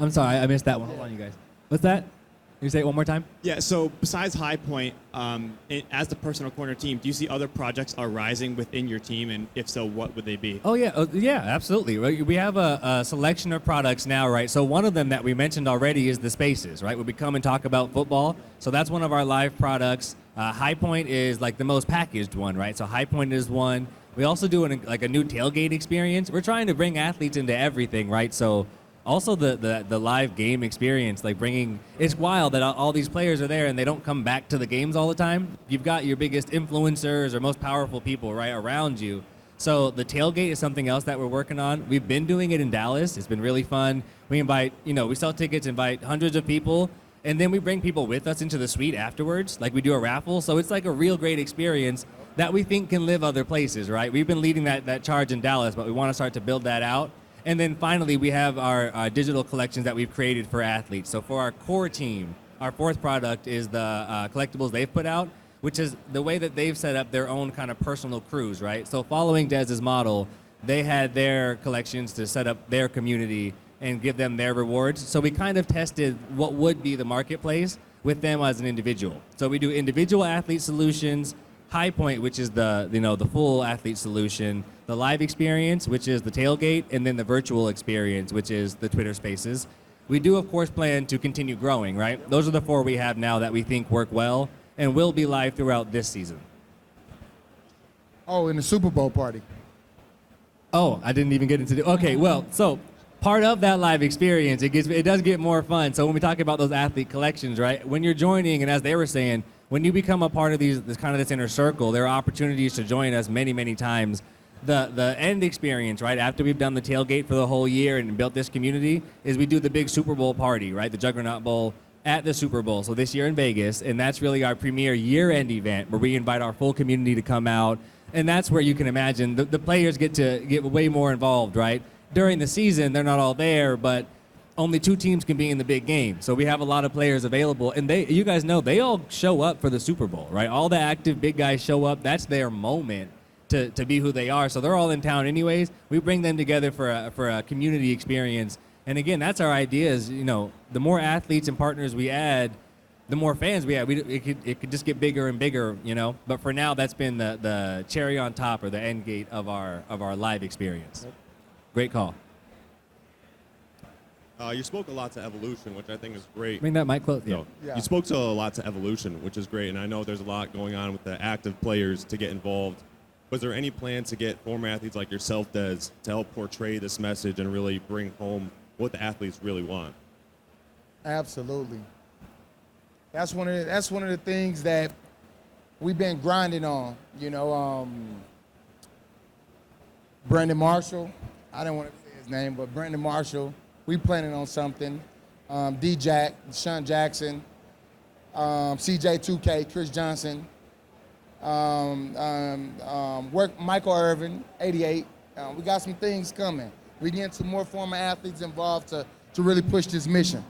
Speaker 3: I'm sorry, I missed that one. Hold on, you guys. What's that? Can you say it one more time?
Speaker 19: Yeah, so besides High Point, as the Personal Corner team, do you see other projects arising within your team? And if so, what would they be?
Speaker 3: Oh, yeah, absolutely. We have a selection of products now, right? So one of them that we mentioned already is the Spaces, right? Where we come and talk about football. So that's one of our live products. High Point is like the most packaged one, right? So High Point is one. We also do a new tailgate experience. We're trying to bring athletes into everything, right? So also the live game experience, it's wild that all these players are there and they don't come back to the games all the time. You've got your biggest influencers or most powerful people right around you. So the tailgate is something else that we're working on. We've been doing it in Dallas. It's been really fun. We invite, we sell tickets, invite hundreds of people, and then we bring people with us into the suite afterwards. Like we do a raffle. So it's like a real great experience that we think can live other places, right? We've been leading that charge in Dallas, but we want to start to build that out. And then finally, we have our digital collections that we've created for athletes. So for our core team, our fourth product is the collectibles they've put out, which is the way that they've set up their own kind of personal crews, right? So following Dez's model, they had their collections to set up their community and give them their rewards. So we kind of tested what would be the marketplace with them as an individual. So we do individual athlete solutions, High Point, which is the full athlete solution, the live experience, which is the tailgate, and then the virtual experience, which is the Twitter Spaces. We do, of course, plan to continue growing, right? Those are the 4 we have now that we think work well and will be live throughout this season.
Speaker 2: Oh, in the Super Bowl party.
Speaker 3: Oh, I didn't even get into the. Okay, well, so part of that live experience, it does get more fun. So when we talk about those athlete collections, right? When you're joining, and as they were saying, when you become a part of this inner circle, there are opportunities to join us many, many times. The end experience, right? After we've done the tailgate for the whole year and built this community, is we do the big Super Bowl party, right? The Juggernaut Bowl at the Super Bowl. So this year in Vegas, and that's really our premier year-end event where we invite our full community to come out. And that's where you can imagine the players get to get way more involved, right? During the season, they're not all there, but only 2 teams can be in the big game. So we have a lot of players available. And you guys know, they all show up for the Super Bowl, right? All the active big guys show up. That's their moment to be who they are. So they're all in town anyways. We bring them together for a community experience. And again, that's our idea is, the more athletes and partners we add, the more fans we have. It could just get bigger and bigger, But for now, that's been the cherry on top or the end gate of our live experience. Great call.
Speaker 20: You spoke a lot to evolution, which I think is great.
Speaker 3: Bring that mic close.
Speaker 20: No, you spoke to a lot to evolution, which is great. And I know there's a lot going on with the active players to get involved. Was there any plan to get former athletes like yourself, Dez, to help portray this message and really bring home what the athletes really want?
Speaker 2: Absolutely. That's one of the things that we've been grinding on. Brandon Marshall, I didn't want to say his name, but Brandon Marshall, we planning on something. D-Jack, Sean Jackson, CJ2K, Chris Johnson, Michael Irvin, 88. We got some things coming. We getting some more former athletes involved to really push this mission.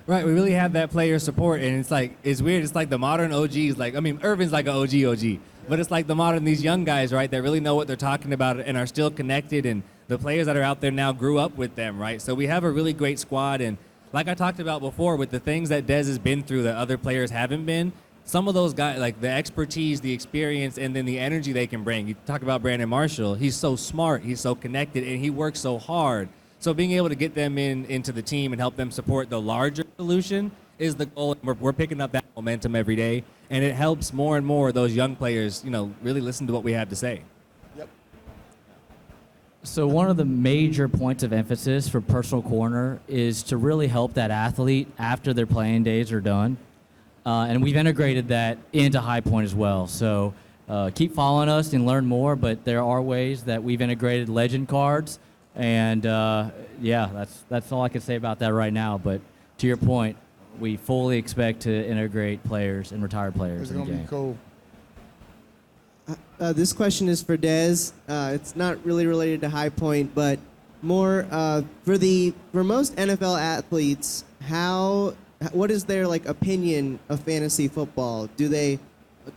Speaker 3: Right, we really have that player support, and it's weird. It's like the modern OGs. Irvin's like an OG, but it's like these young guys, right, that really know what they're talking about and are still connected, and the players that are out there now grew up with them, right? So we have a really great squad, and like I talked about before, with the things that Dez has been through that other players haven't been, some of those guys, like the expertise, the experience, and then the energy they can bring. You talk about Brandon Marshall. He's so smart, he's so connected, and he works so hard. So being able to get them into the team and help them support the larger solution is the goal. We're picking up that momentum every day, and it helps more and more those young players, really listen to what we have to say.
Speaker 2: Yep.
Speaker 7: So one of the major points of emphasis for Personal Corner is to really help that athlete after their playing days are done. And we've integrated that into High Point as well. So keep following us and learn more, but there are ways that we've integrated legend cards. And that's all I can say about that right now. But to your point, we fully expect to integrate players and retired players
Speaker 2: It's
Speaker 7: in the
Speaker 2: going to
Speaker 7: game.
Speaker 2: be cool.
Speaker 18: This question is for Dez. It's not really related to High Point, but more for most NFL athletes, what is their opinion of fantasy football? Do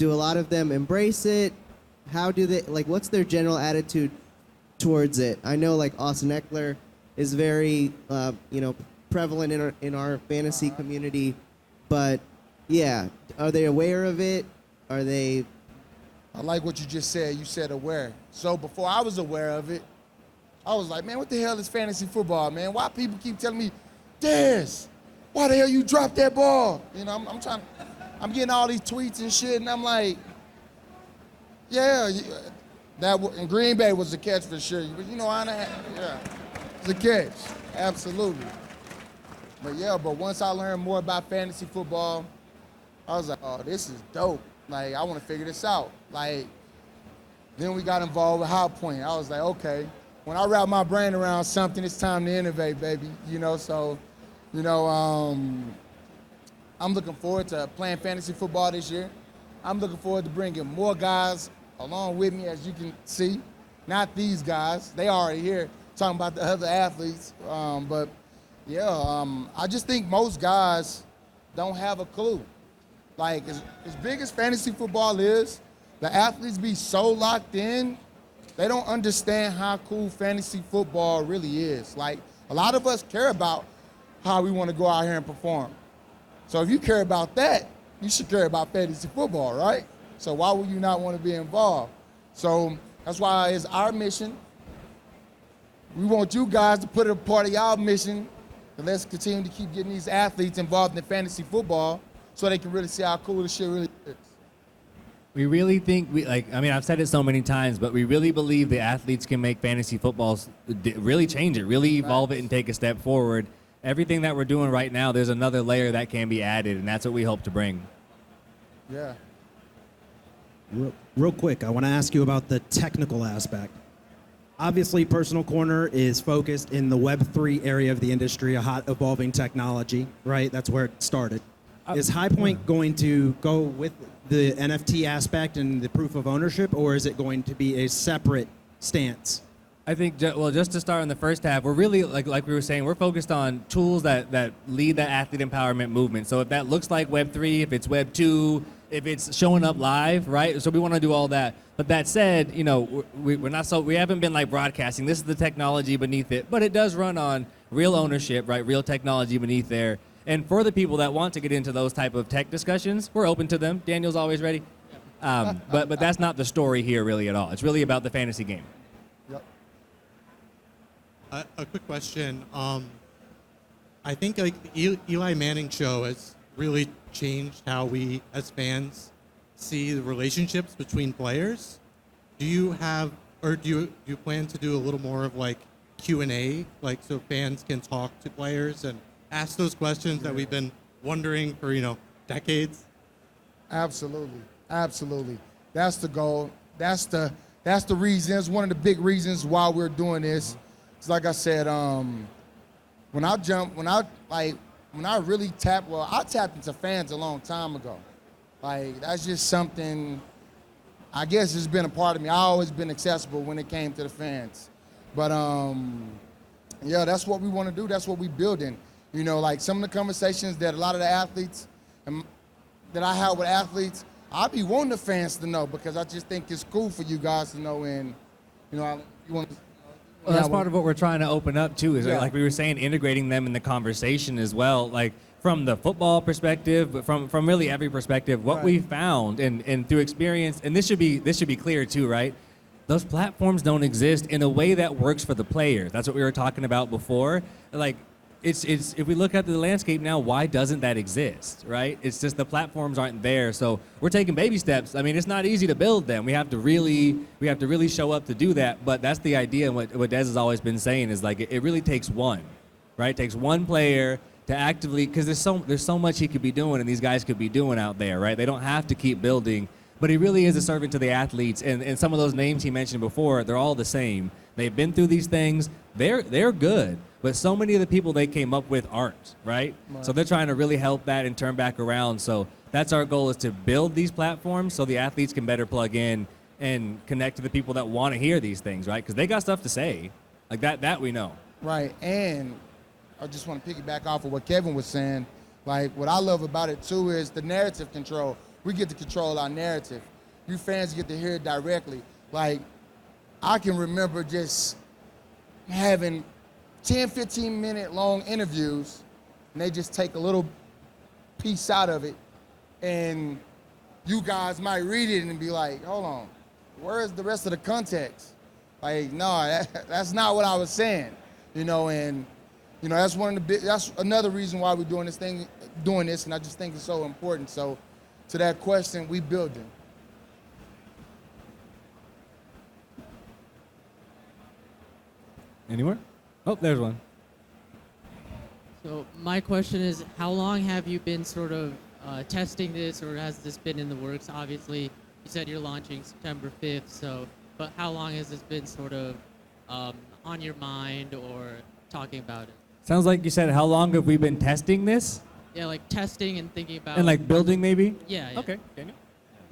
Speaker 18: a lot of them embrace it? How do they what's their general attitude towards it? I know Austin Eckler is very prevalent in our fantasy community, but yeah, are they aware of it? Are they?
Speaker 2: I like what you just said. You said aware. So before I was aware of it, I was like, man, what the hell is fantasy football, man? Why people keep telling me, Dez, why the hell you dropped that ball? I'm getting all these tweets and shit, and I'm like, yeah, that in Green Bay was a catch for sure. But it's a catch, absolutely. But once I learned more about fantasy football, I was like, oh, this is dope. I want to figure this out. Then we got involved with High Point. I was like, okay, when I wrap my brain around something, it's time to innovate, baby. I'm looking forward to playing fantasy football this year. I'm looking forward to bringing more guys along with me, as you can see. Not these guys. They already here talking about the other athletes. I just think most guys don't have a clue. As big as fantasy football is, the athletes be so locked in, they don't understand how cool fantasy football really is. A lot of us care about how we want to go out here and perform. So if you care about that, you should care about fantasy football, right? So why would you not want to be involved? So that's why it's our mission. We want you guys to put it a part of y'all mission. And let's continue to keep getting these athletes involved in fantasy football so they can really see how cool this shit really is.
Speaker 3: We really think I've said it so many times, but we really believe the athletes can make fantasy football really change it, really evolve it and take a step forward. Everything that we're doing right now, there's another layer that can be added, and that's what we hope to bring.
Speaker 2: Yeah.
Speaker 21: Real quick, I want to ask you about the technical aspect. Obviously, Personal Corner is focused in the Web3 area of the industry, a hot evolving technology, right? That's where it started. Is High Point going to go with the NFT aspect and the proof of ownership, or is it going to be a separate stance?
Speaker 3: I think, just to start in the first half, we're really, like we were saying, we're focused on tools that lead that athlete empowerment movement. So if that looks like Web3, if it's Web2, if it's showing up live, right? So we want to do all that. But that said, we haven't been like broadcasting. This is the technology beneath it, but it does run on real ownership, right? Real technology beneath there. And for the people that want to get into those type of tech discussions, we're open to them. Daniel's always ready. But that's not the story here really at all. It's really about the fantasy game.
Speaker 22: A quick question. I think like the Eli Manning show has really changed how we as fans see the relationships between players. Do you plan to do a little more of like Q&A, like so fans can talk to players and ask those questions that we've been wondering for decades?
Speaker 2: Absolutely. That's the goal. That's the reason. It's one of the big reasons why we're doing this. It's like I said, I tapped into fans a long time ago. Like, that's just something, I guess it's been a part of me. I've always been accessible when it came to the fans. But that's what we want to do. That's what we building. Like some of the conversations that a lot of the athletes, that I have with athletes, I be wanting the fans to know because I just think it's cool for you guys to know. And, you want to.
Speaker 3: Well, that's part of what we're trying to open up too, is like we were saying, integrating them in the conversation as well, like from the football perspective, but from really every perspective, what we found and through experience, and this should be clear too, right? Those platforms don't exist in a way that works for the players. That's what we were talking about before. Like, it's if we look at the landscape now, why doesn't that exist, right? It's just the platforms aren't there. So we're taking baby steps. I mean, it's not easy to build them. We have to really show up to do that. But that's the idea. And what Dez has always been saying is like it really takes one, right? It takes one player to actively, because there's so much he could be doing and these guys could be doing out there, right? They don't have to keep building. But he really is a servant to the athletes. And some of those names he mentioned before, they're all the same. They've been through these things. They're good. But so many of the people they came up with aren't, right? So they're trying to really help that and turn back around. So that's our goal, is to build these platforms so the athletes can better plug in and connect to the people that want to hear these things, right? Because they got stuff to say. Like that we know.
Speaker 2: Right. And I just want to piggyback off of what Kevin was saying. Like, what I love about it too is the narrative control. We get to control our narrative. You fans get to hear it directly. Like, I can remember just having 10, 15-minute long interviews, and they just take a little piece out of it, and you guys might read it and be like, hold on, where's the rest of the context? Like, no, that's not what I was saying, and that's that's another reason why we're doing this, and I just think it's so important. So to that question, we building.
Speaker 3: Anywhere? Oh, there's one.
Speaker 23: So my question is, how long have you been sort of testing this, or has this been in the works? Obviously, you said you're launching September 5th, but how long has this been sort of on your mind or talking about it?
Speaker 3: Sounds like you said, how long have we been testing this?
Speaker 23: Yeah, like testing and thinking about.
Speaker 3: And like building maybe?
Speaker 23: Yeah.
Speaker 3: Okay.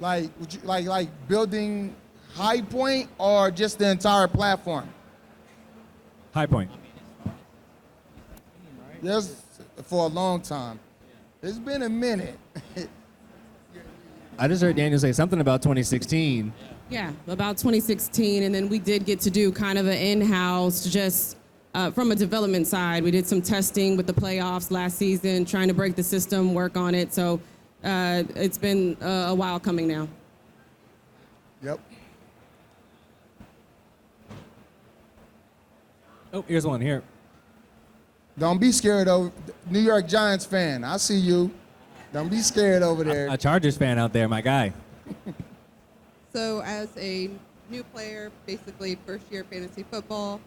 Speaker 2: Like, would you like building High Point or just the entire platform?
Speaker 3: High Point.
Speaker 2: Yes, for a long time. It's been a minute.
Speaker 3: I just heard Daniel say something about 2016.
Speaker 4: Yeah, about 2016, and then we did get to do kind of an in-house, just from a development side. We did some testing with the playoffs last season, trying to break the system, work on it. So it's been a while coming now.
Speaker 2: Yep.
Speaker 3: Oh, here's one here.
Speaker 2: Don't be scared of New York Giants fan. I see you. Don't be scared over there.
Speaker 3: A Chargers fan out there, my guy.
Speaker 1: So as a new player, basically first year fantasy football,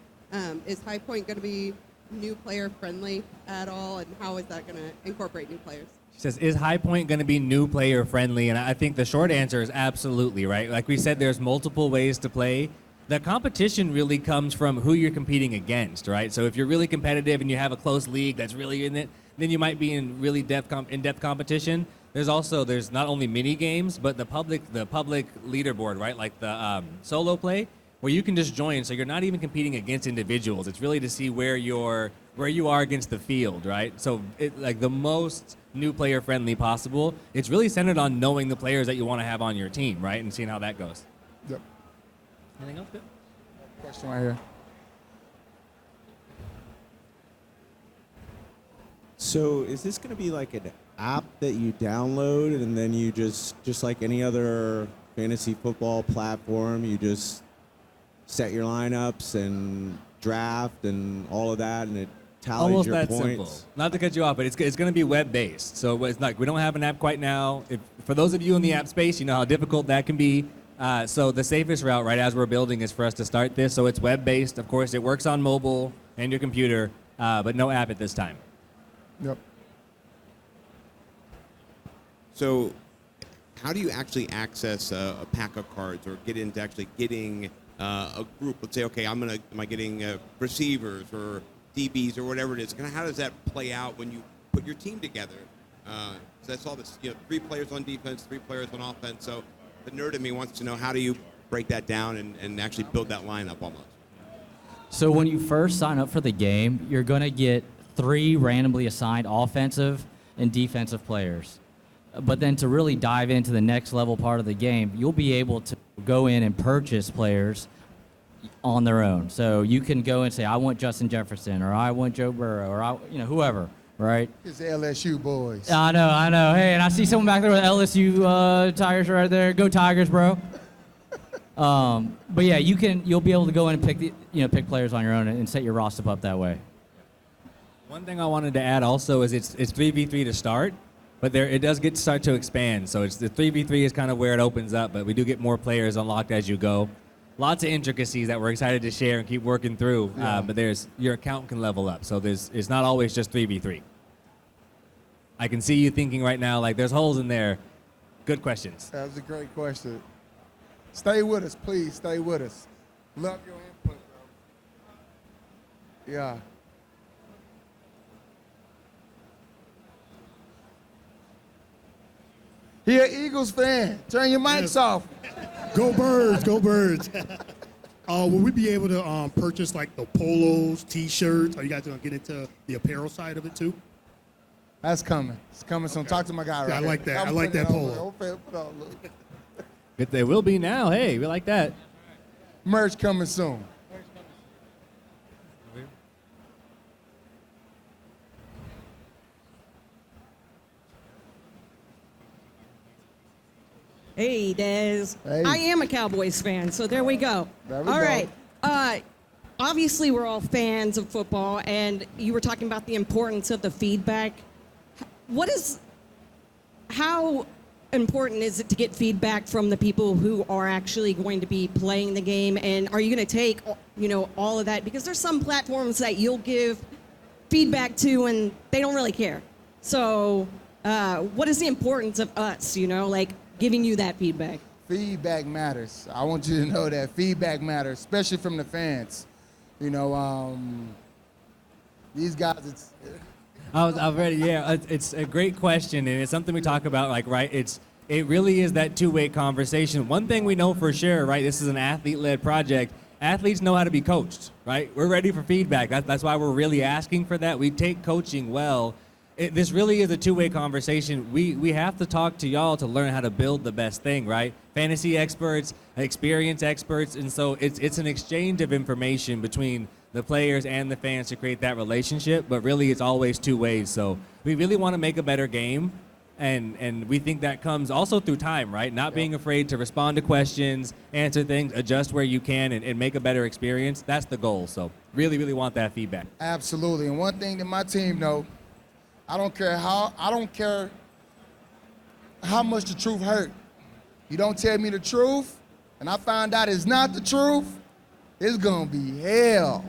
Speaker 1: is High Point going to be new player friendly at all? And how is that going to incorporate new players?
Speaker 3: She says, is High Point going to be new player friendly? And I think the short answer is absolutely, right? Like we said, there's multiple ways to play. The competition really comes from who you're competing against, right? So if you're really competitive and you have a close league that's really in it, then you might be in really in-depth competition. There's not only mini games, but the public leaderboard, right? Like the solo play, where you can just join. So you're not even competing against individuals. It's really to see where you are against the field, right? So like the most new player friendly possible. It's really centered on knowing the players that you want to have on your team, right? And seeing how that goes.
Speaker 2: Yep.
Speaker 3: Anything else? Good?
Speaker 2: Question right here.
Speaker 5: So is this going to be like an app that you download and then you just like any other fantasy football platform, you just set your lineups and draft and all of that, and it tallies
Speaker 3: Almost
Speaker 5: your
Speaker 3: that
Speaker 5: points?
Speaker 3: simple. Not to cut you off, but it's going to be web-based. So it's like we don't have an app quite now. For those of you in the app space, you know how difficult that can be. So the safest route, right, as we're building, is for us to start this. So it's web-based. Of course, it works on mobile and your computer, but no app at this time.
Speaker 2: Yep.
Speaker 6: So how do you actually access a pack of cards or get into actually getting a group? Let's say, okay, am I getting receivers or DBs or whatever it is? How does that play out when you put your team together? So that's all this, 3 players on defense, 3 players on offense. So the nerd in me wants to know, how do you break that down and actually build that lineup almost?
Speaker 7: So when you first sign up for the game, you're going to get 3 randomly assigned offensive and defensive players. But then to really dive into the next level part of the game, you'll be able to go in and purchase players on their own. So you can go and say, I want Justin Jefferson, or I want Joe Burrow, or whoever, right?
Speaker 2: It's the LSU boys.
Speaker 7: I know. Hey, and I see someone back there with LSU Tigers right there. Go Tigers, bro. But yeah, you'll be able to go in and pick players on your own and set your roster up that way.
Speaker 3: One thing I wanted to add also is it's 3v3 to start, but it does start to expand. So it's the 3v3 is kind of where it opens up, but we do get more players unlocked as you go. Lots of intricacies that we're excited to share and keep working through.
Speaker 2: Yeah.
Speaker 3: But your account can level up. So it's not always just 3v3. I can see you thinking right now, like, there's holes in there. Good questions.
Speaker 2: That was a great question. Stay with us, please. Stay with us. Love your input, bro. Yeah. He an Eagles fan. Turn your mics off.
Speaker 10: Go Birds, go Birds. Will we be able to purchase like the polos, T-shirts? Are you guys going to get into the apparel side of it too?
Speaker 2: That's coming. It's coming soon. Talk to my guy right
Speaker 10: Yeah, I
Speaker 2: here.
Speaker 10: like that.
Speaker 2: I'm
Speaker 10: I like
Speaker 2: putting
Speaker 10: that
Speaker 2: it on.
Speaker 10: polo.
Speaker 2: Put it on, look.
Speaker 3: They will be now. Hey, we like that.
Speaker 2: Merch coming soon.
Speaker 24: Hey, Dez.
Speaker 2: Hey.
Speaker 24: I am a Cowboys fan, so there we go.
Speaker 2: There we
Speaker 24: All
Speaker 2: go.
Speaker 24: right. Obviously, we're all fans of football, and you were talking about the importance of the feedback. How important is it to get feedback from the people who are actually going to be playing the game? And are you going to take, all of that? Because there's some platforms that you'll give feedback to, and they don't really care. So, what is the importance of us, giving you that feedback?
Speaker 2: Feedback matters. I want you to know that feedback matters, especially from the fans. These guys,
Speaker 3: I'm ready. Yeah, it's a great question, and it's something we talk about. Like, right? It really is that two-way conversation. One thing we know for sure, right? This is an athlete-led project. Athletes know how to be coached, right? We're ready for feedback. That's why we're really asking for that. We take coaching well. This really is a two-way conversation. We have to talk to y'all to learn how to build the best thing, right? Fantasy experts, experience experts, and so it's an exchange of information between the players and the fans to create that relationship, but really it's always two ways. So we really want to make a better game, And we think that comes also through time, right? Not being afraid to respond to questions, answer things, adjust where you can, and make a better experience. That's the goal. So really, really want that feedback.
Speaker 2: Absolutely. And one thing that my team know, I don't care how much the truth hurt. You don't tell me the truth, and I find out it's not the truth, it's gonna be hell.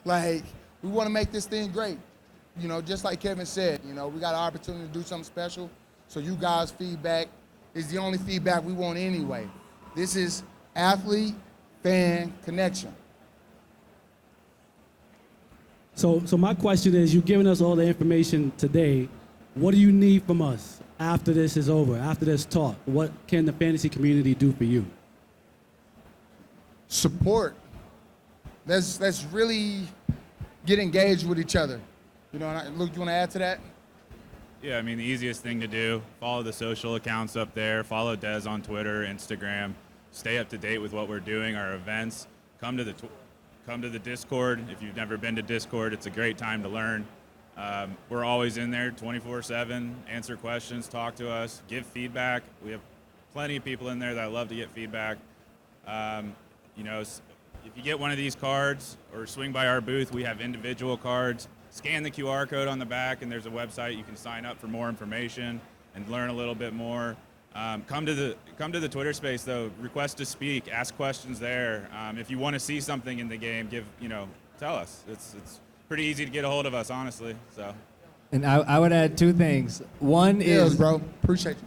Speaker 2: Like, we wanna make this thing great. You know, just like Kevin said, you know, we got an opportunity to do something special. So you guys' feedback is the only feedback we want anyway. This is athlete-fan connection.
Speaker 8: So my question is, you've given us all the information today. What do you need from us after this is over, after this talk? What can the fantasy community do for you?
Speaker 2: Support. Let's really get engaged with each other. You know, Luke, you want to add to that?
Speaker 9: Yeah, I mean, the easiest thing to do, follow the social accounts up there, follow Dez on Twitter, Instagram, stay up to date with what we're doing, our events, come to the Discord. If you've never been to Discord, it's a great time to learn. We're always in there 24/7, answer questions, talk to us, give feedback. We have plenty of people in there that love to get feedback. You know, if you get one of these cards or swing by our booth, we have individual cards. Scan the QR code on the back, and there's a website you can sign up for more information and learn a little bit more. Come to the Twitter space though. Request to speak. Ask questions there. If you want to see something in the game, tell us. It's pretty easy to get a hold of us, honestly. So.
Speaker 3: And I would add two things. One is,
Speaker 2: bro, appreciate you.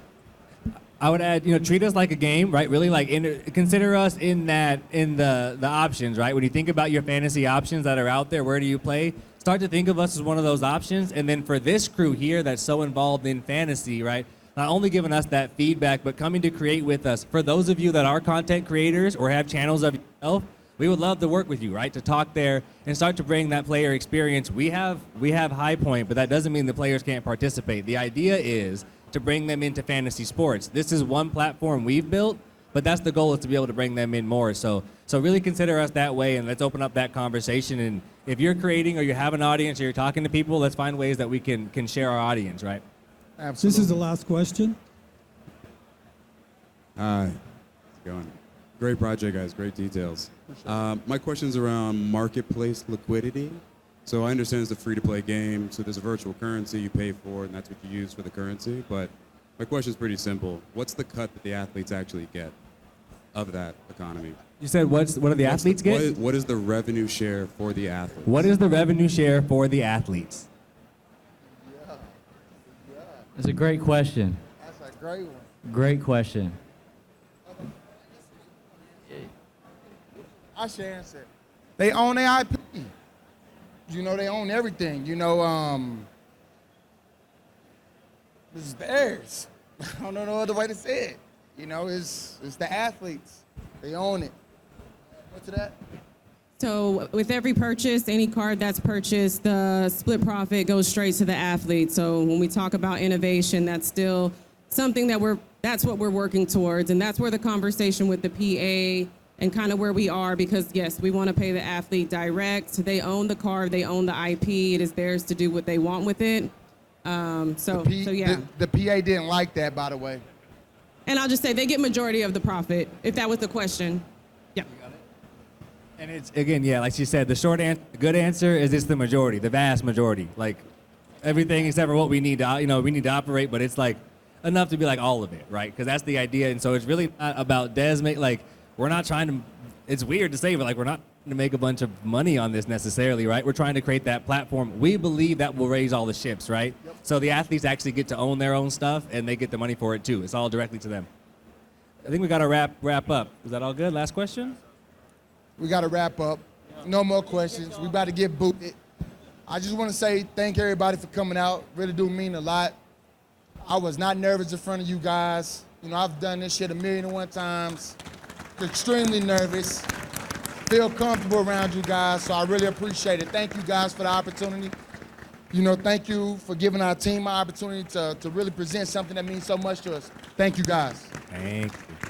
Speaker 3: I would add, treat us like a game, right? Really, consider us in the options, right? When you think about your fantasy options that are out there, where do you play? Start to think of us as one of those options. And then for this crew here that's so involved in fantasy, right? Not only giving us that feedback, but coming to create with us. For those of you that are content creators or have channels of yourself, we would love to work with you, right? To talk there and start to bring that player experience. We have High Point, but that doesn't mean the players can't participate. The idea is to bring them into fantasy sports. This is one platform we've built, but that's the goal, is to be able to bring them in more. So really consider us that way, and let's open up that conversation. And if you're creating or you have an audience or you're talking to people, let's find ways that we can share our audience, right?
Speaker 8: Absolutely. This is the last question.
Speaker 11: Hi. How's it going? Great project, guys. Great details. My question's around marketplace liquidity. So I understand it's a free-to-play game, so there's a virtual currency you pay for, and that's what you use for the currency. But my question's pretty simple. What's the cut that the athletes actually get of that economy?
Speaker 3: You said what do the athletes get?
Speaker 11: What is the revenue share for the athletes?
Speaker 3: What is the revenue share for the athletes?
Speaker 7: That's a great question.
Speaker 2: That's a great one.
Speaker 7: Great question.
Speaker 2: I should answer. They own their IP. You know, they own everything. You know, this is theirs. I don't know no other way to say it. You know, it's the athletes. They own it. What's that?
Speaker 4: So with every purchase, any card that's purchased, the split profit goes straight to the athlete. So when we talk about innovation, that's still something that's what we're working towards. And that's where the conversation with the PA and kind of where we are, because yes, we want to pay the athlete direct. They own the card, they own the IP. It is theirs to do what they want with it. So yeah.
Speaker 2: The PA didn't like that, by the way.
Speaker 4: And I'll just say they get majority of the profit, if that was the question. Yeah.
Speaker 3: And it's, again, yeah, like she said, the short answer, the good answer is it's the majority, the vast majority. Like everything except for what we need to, we need to operate, but it's like enough to be like all of it, right? Because that's the idea. And so it's really not about Dez, we're not trying to, it's weird to say, but we're not trying to make a bunch of money on this necessarily, right? We're trying to create that platform. We believe that will raise all the ships, right? Yep. So the athletes actually get to own their own stuff, and they get the money for it too. It's all directly to them. I think we got to wrap up. Is that all good? Last question?
Speaker 2: We got to wrap up. No more questions. We about to get booted. I just want to say thank everybody for coming out. Really do mean a lot. I was not nervous in front of you guys. You know, I've done this shit 1,000,001 times. Extremely nervous. Feel comfortable around you guys, so I really appreciate it. Thank you guys for the opportunity. You know, thank you for giving our team an opportunity to really present something that means so much to us. Thank you guys.
Speaker 3: Thank you.